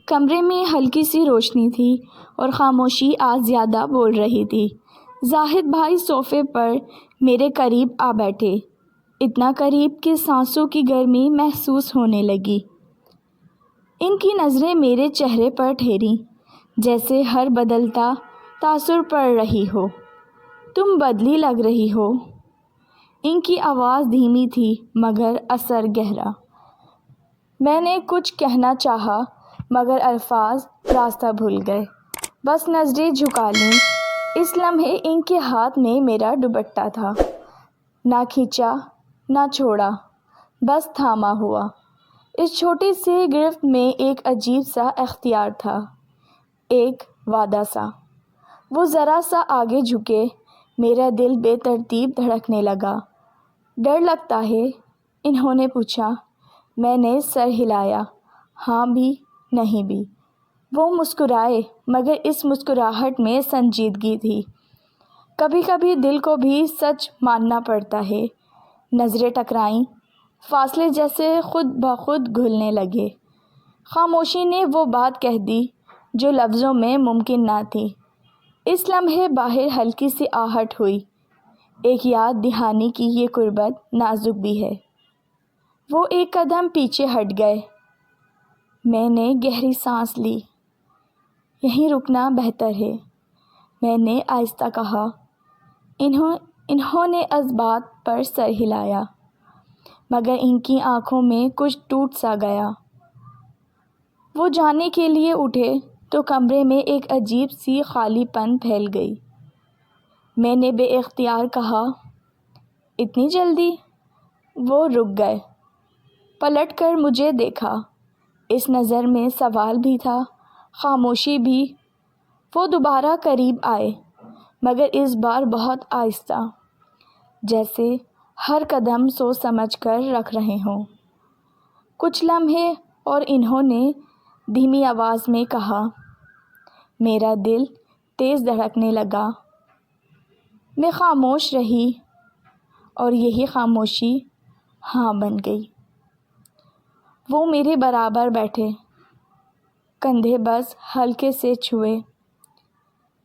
کمرے میں ہلکی سی روشنی تھی اور خاموشی آج زیادہ بول رہی تھی۔ زاہد بھائی صوفے پر میرے قریب آ بیٹھے، اتنا قریب کہ سانسوں کی گرمی محسوس ہونے لگی۔ ان کی نظریں میرے چہرے پر ٹھہریں، جیسے ہر بدلتا تاثر پڑ رہی ہو۔ تم بدلی لگ رہی ہو۔ ان کی آواز دھیمی تھی مگر اثر گہرا۔ میں نے کچھ کہنا چاہا مگر الفاظ راستہ بھول گئے، بس نظریں جھکا لیں۔ اس لمحے ان کے ہاتھ میں میرا دوپٹہ تھا، نہ کھینچا نہ چھوڑا، بس تھاما ہوا۔ اس چھوٹی سی گرفت میں ایک عجیب سا اختیار تھا، ایک وعدہ سا۔ وہ ذرا سا آگے جھکے، میرا دل بے ترتیب دھڑکنے لگا۔ ڈر لگتا ہے؟ انہوں نے پوچھا۔ میں نے سر ہلایا، ہاں بھی نہیں بھی۔ وہ مسکرائے مگر اس مسکراہٹ میں سنجیدگی تھی۔ کبھی کبھی دل کو بھی سچ ماننا پڑتا ہے۔ نظریں ٹکرائیں، فاصلے جیسے خود بخود گھلنے لگے۔ خاموشی نے وہ بات کہہ دی جو لفظوں میں ممکن نہ تھی۔ اس لمحے باہر ہلکی سی آہٹ ہوئی، ایک یاد دہانی کی یہ قربت نازک بھی ہے۔ وہ ایک قدم پیچھے ہٹ گئے۔ میں نے گہری سانس لی۔ یہیں رکنا بہتر ہے، میں نے آہستہ کہا۔ انہوں نے اس بات پر سر ہلایا مگر ان کی آنکھوں میں کچھ ٹوٹ سا گیا۔ وہ جانے کے لیے اٹھے تو کمرے میں ایک عجیب سی خالی پن پھیل گئی۔ میں نے بے اختیار کہا، اتنی جلدی؟ وہ رک گئے، پلٹ کر مجھے دیکھا۔ اس نظر میں سوال بھی تھا، خاموشی بھی۔ وہ دوبارہ قریب آئے مگر اس بار بہت آہستہ، جیسے ہر قدم سوچ سمجھ کر رکھ رہے ہوں۔ کچھ لمحے اور انہوں نے دھیمی آواز میں کہا۔ میرا دل تیز دھڑکنے لگا۔ میں خاموش رہی اور یہی خاموشی ہاں بن گئی۔ وہ میرے برابر بیٹھے، کندھے بس ہلکے سے چھوئے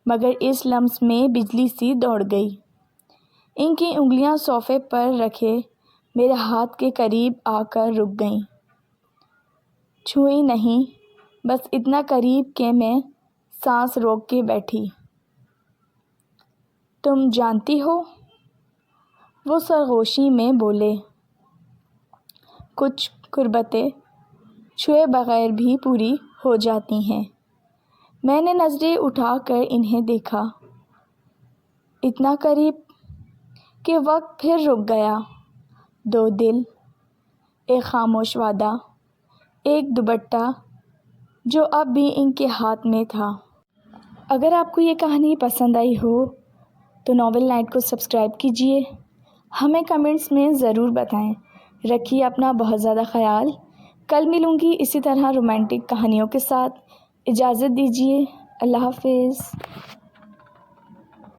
مگر اس لمس میں بجلی سی دوڑ گئی۔ ان کی انگلیاں صوفے پر رکھے میرے ہاتھ کے قریب آ کر رک گئیں۔ چھوئی نہیں، بس اتنا قریب کہ میں سانس روک کے بیٹھی۔ تم جانتی ہو؟ وہ سرگوشی میں بولے، کچھ قربتیں چھوئے بغیر بھی پوری ہو جاتی ہیں۔ میں نے نظریں اٹھا کر انہیں دیکھا، اتنا قریب کہ وقت پھر رک گیا۔ دو دل، ایک خاموش وعدہ، ایک دوپٹہ جو اب بھی ان کے ہاتھ میں تھا۔ اگر آپ کو یہ کہانی پسند آئی ہو تو ناول نائٹ کو سبسکرائب کیجیے، ہمیں کمنٹس میں ضرور بتائیں۔ رکھیے اپنا بہت زیادہ خیال۔ کل ملوں گی اسی طرح رومانٹک کہانیوں کے ساتھ۔ اجازت دیجیے، اللہ حافظ۔